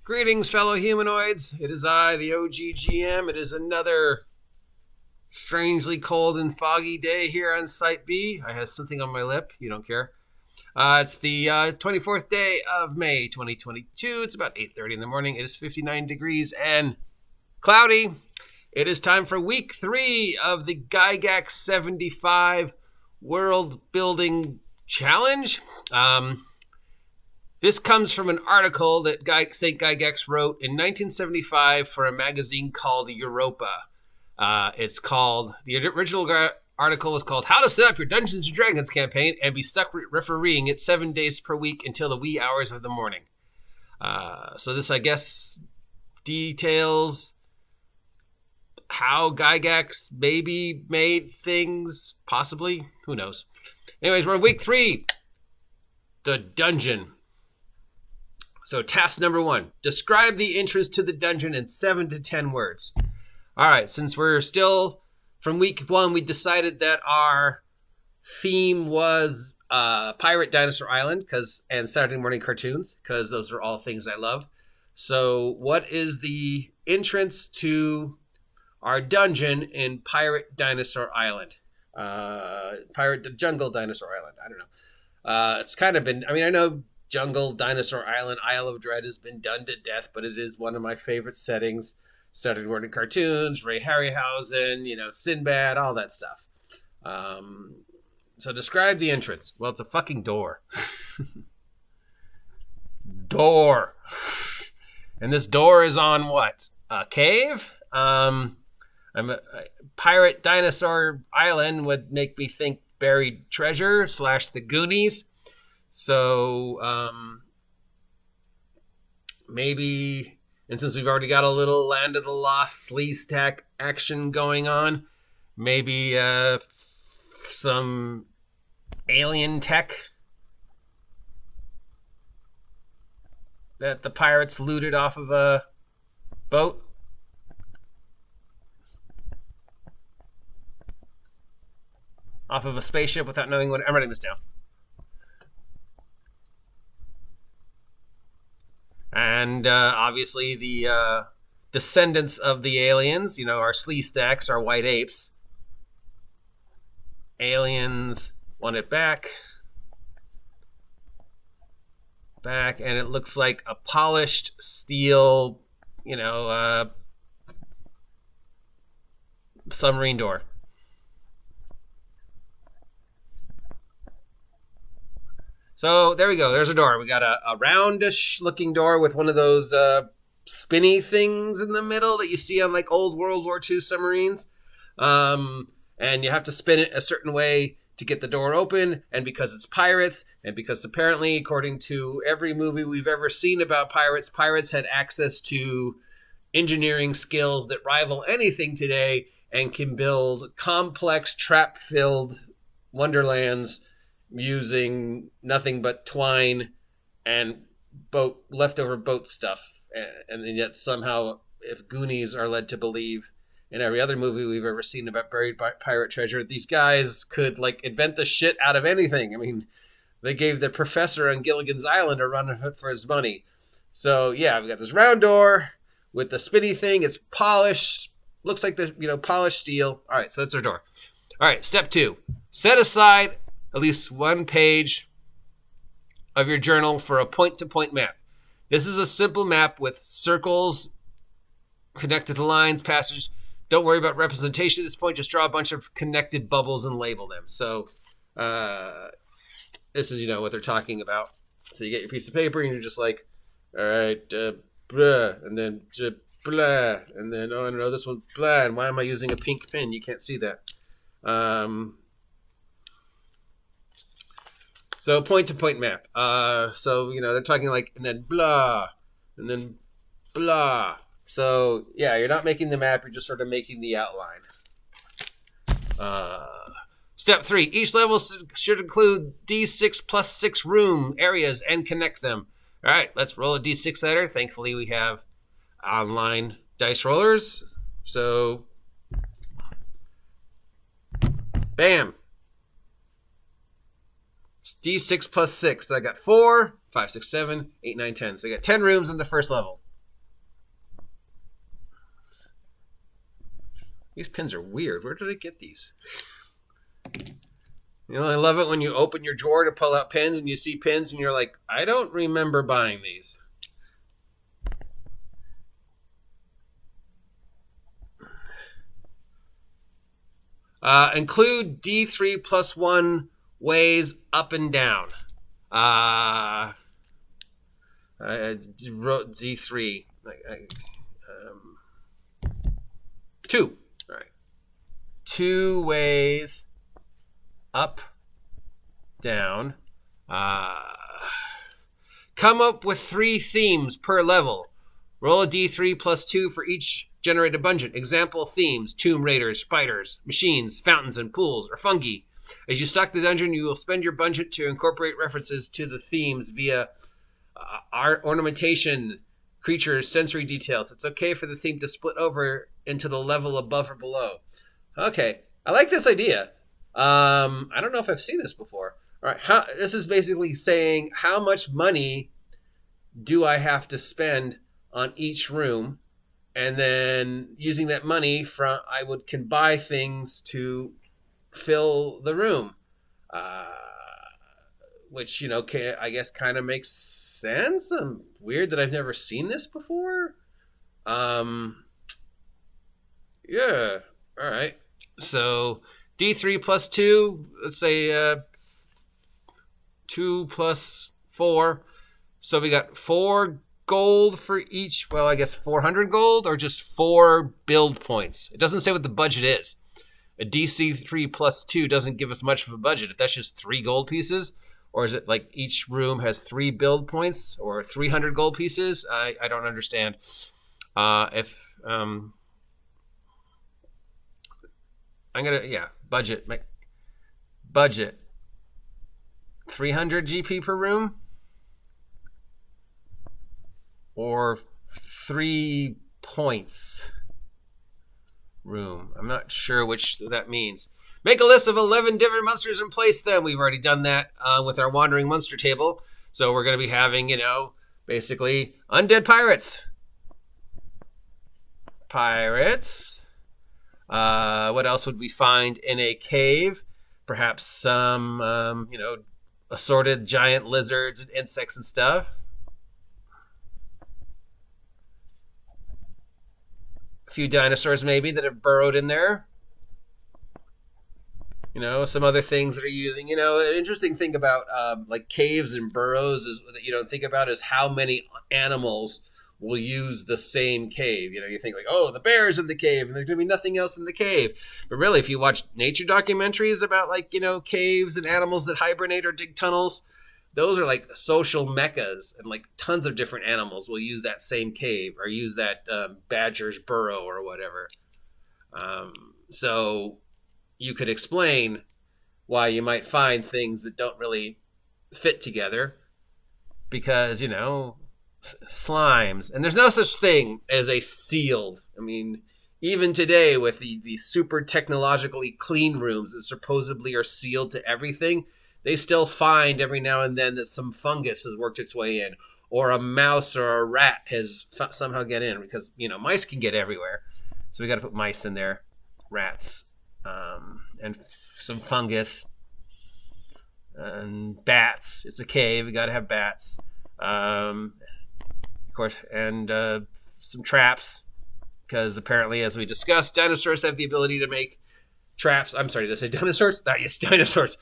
Greetings, fellow humanoids. It is I, the OGGM. It is another strangely cold and foggy day here on Site B. I have something on my lip. You don't care. It's the 24th day of May, 2022. It's about 8:30 in the morning. It is 59 degrees and cloudy. It is time for week 3 of the Gygax 75 World Building Challenge. This comes from an article that St. Gygax wrote in 1975 for a magazine called Europa. The original article was called How to Set Up Your Dungeons & Dragons Campaign and Be Stuck Refereeing It 7 days per week until the wee hours of the morning. So this, I guess, details how Gygax maybe made things, possibly. Who knows? Anyways, we're in week 3. The dungeon. So task number 1, describe the entrance to the dungeon in 7 to 10 words. All right, since we're still from week 1, we decided that our theme was Pirate-Dinosaur Island and Saturday morning cartoons, because those are all things I love. So what is the entrance to our dungeon in Pirate-Dinosaur Island? Jungle Dinosaur Island, I don't know. It's kind of been, I know Jungle, Dinosaur Island, Isle of Dread has been done to death, but it is one of my favorite settings. Saturday morning cartoons, Ray Harryhausen, Sinbad, all that stuff. So describe the entrance. Well, it's a fucking door. Door. And this door is on what? A cave? Pirate Dinosaur Island would make me think buried treasure / the Goonies. So, maybe, and since we've already got a little Land of the Lost sleaze stack action going on, maybe some alien tech that the pirates looted off of a boat. Off of a spaceship without knowing what. I'm writing this down. And obviously the descendants of the aliens, our sleaze stacks, our white apes. Aliens want it back. And it looks like a polished steel, submarine door. So there we go. There's a door. We got a roundish looking door with one of those spinny things in the middle that you see on like old World War II submarines. And you have to spin it a certain way to get the door open. And because it's pirates, and because apparently, according to every movie we've ever seen about pirates had access to engineering skills that rival anything today and can build complex trap-filled wonderlands using nothing but twine and leftover boat stuff. And yet somehow, if Goonies are led to believe in every other movie we've ever seen about buried pirate treasure, these guys could invent the shit out of anything. They gave the professor on Gilligan's Island a run for his money. So yeah, we've got this round door with the spinny thing. It's polished, looks like the polished steel. All right, so that's our door. All right, step 2, set aside at least one page of your journal for a point-to-point map. This is a simple map with circles connected to lines, passages. Don't worry about representation at this point. Just draw a bunch of connected bubbles and label them. So this is, what they're talking about. So you get your piece of paper and you're just like, all right, blah, and then blah, and then, oh, no, this one's blah, and why am I using a pink pen? You can't see that. So point-to-point map. So, they're talking and then blah, and then blah. So, yeah, you're not making the map. You're just sort of making the outline. Step 3. Each level should include D6 plus 6 room areas and connect them. All right, let's roll a D6 header. Thankfully, we have online dice rollers. So, bam. D6 plus 6. So I got 4, 5, 6, 7, 8, 9, 10. So I got 10 rooms in the first level. These pins are weird. Where did I get these? I love it when you open your drawer to pull out pins and you see pins and you're like, I don't remember buying these. Include D3 plus 1 ways up and down. I wrote D3. 2. All right. 2 ways up, down. Come up with 3 themes per level. Roll a D3 plus 2 for each generated budget. Example themes: Tomb Raiders, spiders, machines, fountains, and pools, or fungi. As you stock the dungeon, you will spend your budget to incorporate references to the themes via art, ornamentation, creatures, sensory details. It's okay for the theme to split over into the level above or below. Okay, I like this idea. I don't know if I've seen this before. All right, this is basically saying how much money do I have to spend on each room, and then using that money can buy things to fill the room, which I guess kind of makes sense. Weird that I've never seen this before. Yeah. All right. So D3 plus 2. Let's say 2 plus 4. So we got 4 gold for each. Well, I guess 400 gold, or just 4 build points. It doesn't say what the budget is. A DC3 plus 2 doesn't give us much of a budget. If that's just 3 gold pieces, or is it like each room has 3 build points or 300 gold pieces? I don't understand. I'm gonna budget 300 GP per room, or 3 points room. I'm not sure which that means. Make a list of 11 different monsters and place them. We've already done that with our wandering monster table. So we're going to be having, basically undead pirates. What else would we find in a cave? Perhaps some, assorted giant lizards and insects and stuff. A few dinosaurs maybe that have burrowed in there. Some other things that are using, an interesting thing about like caves and burrows that you don't think about is how many animals will use the same cave. You think like, oh, the bear's in the cave and there's going to be nothing else in the cave. But really, if you watch nature documentaries about like, caves and animals that hibernate or dig tunnels, those are like social meccas, and like tons of different animals will use that same cave or use that badger's burrow or whatever. So you could explain why you might find things that don't really fit together because, slimes. And there's no such thing as a sealed. Even today with the super technologically clean rooms that supposedly are sealed to everything, they still find every now and then that some fungus has worked its way in, or a mouse or a rat has somehow get in, because, mice can get everywhere. So we got to put mice in there, rats. And some fungus and bats. It's a cave. We got to have bats, of course, and some traps, because apparently, as we discussed, dinosaurs have the ability to make traps. I'm sorry, did I say dinosaurs? Yes, dinosaurs.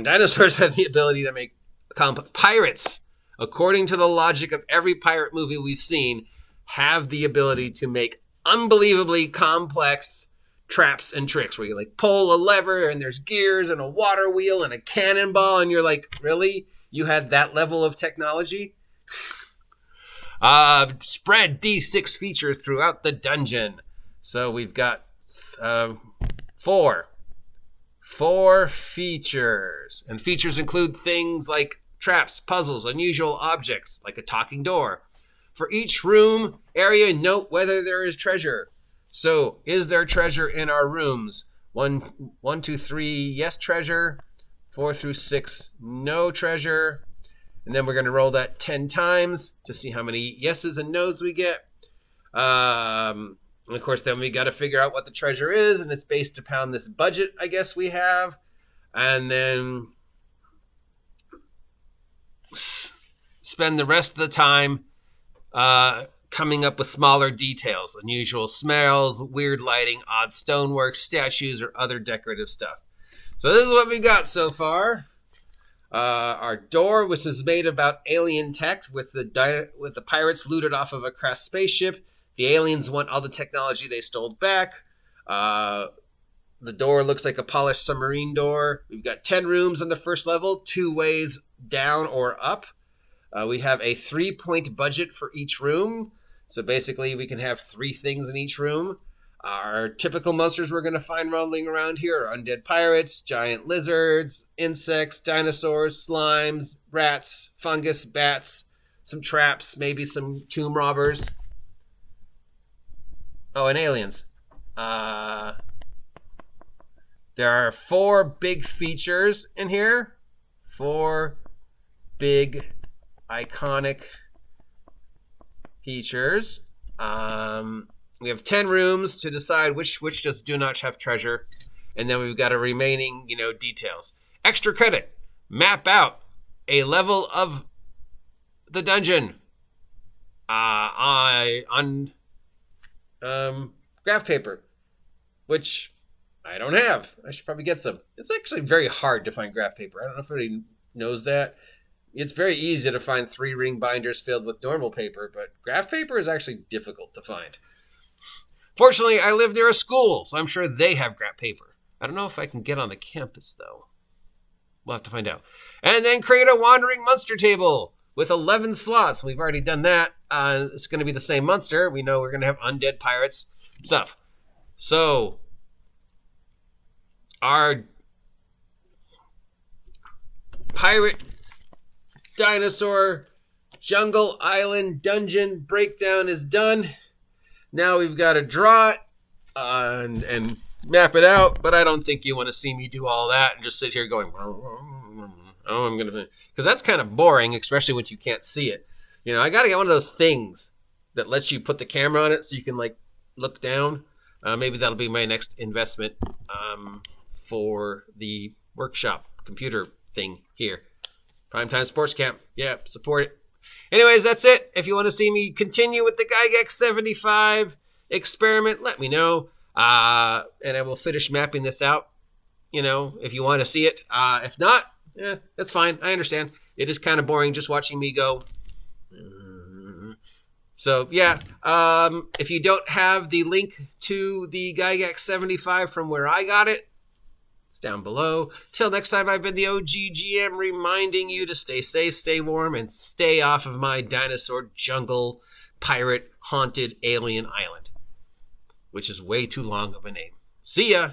Dinosaurs have the ability to make pirates, according to the logic of every pirate movie we've seen, have the ability to make unbelievably complex traps and tricks where you like pull a lever and there's gears and a water wheel and a cannonball, and you're like, really? You had that level of technology? Spread D6 features throughout the dungeon. So we've got 4 features, and features include things like traps, puzzles, unusual objects like a talking door. For each room area, note whether there is treasure. So, is there treasure in our rooms? 1, 2, 3, yes, treasure. 4 through 6, no treasure. And then we're going to roll that 10 times to see how many yeses and nos we get. And of course, then we got to figure out what the treasure is, and it's based upon this budget, I guess we have. And then spend the rest of the time coming up with smaller details, unusual smells, weird lighting, odd stonework, statues, or other decorative stuff. So this is what we've got so far. Our door, which is made about alien tech, with the pirates looted off of a crashed spaceship. The aliens want all the technology they stole back. The door looks like a polished submarine door. We've got 10 rooms on the first level, 2 ways down or up. We have a 3-point budget for each room. So basically, we can have 3 things in each room. Our typical monsters we're going to find rolling around here are undead pirates, giant lizards, insects, dinosaurs, slimes, rats, fungus, bats, some traps, maybe some tomb robbers. Oh, and aliens. There are 4 big features in here. 4 big, iconic features. We have 10 rooms to decide which just do not have treasure. And then we've got a remaining, details. Extra credit. Map out a level of the dungeon on graph paper, which I don't have. I should probably get some. It's actually very hard to find graph paper. I don't know if anybody knows that. It's very easy to find 3-ring binders filled with normal paper, but graph paper is actually difficult to find. Fortunately, I live near a school, so I'm sure they have graph paper. I don't know if I can get on the campus, though. We'll have to find out. And then create a wandering monster table with 11 slots. We've already done that. It's going to be the same monster. We know we're going to have undead pirates stuff. So, our pirate dinosaur jungle island dungeon breakdown is done. Now we've got to draw it and map it out, but I don't think you want to see me do all that and just sit here going, oh, I'm going to, because that's kind of boring, especially when you can't see it. I got to get one of those things that lets you put the camera on it so you can look down. Maybe that'll be my next investment for the workshop computer thing here. Primetime Sports Camp. Yeah, support it. Anyways, that's it. If you want to see me continue with the Gygax 75 experiment, let me know. And I will finish mapping this out, if you want to see it. If not, that's fine. I understand. It is kind of boring just watching me go. So, yeah. If you don't have the link to the Gygax 75 from where I got it, down below. Till next time, I've been the OGGM reminding you to stay safe, stay warm, and stay off of my dinosaur jungle pirate haunted alien island, which is way too long of a name. See ya!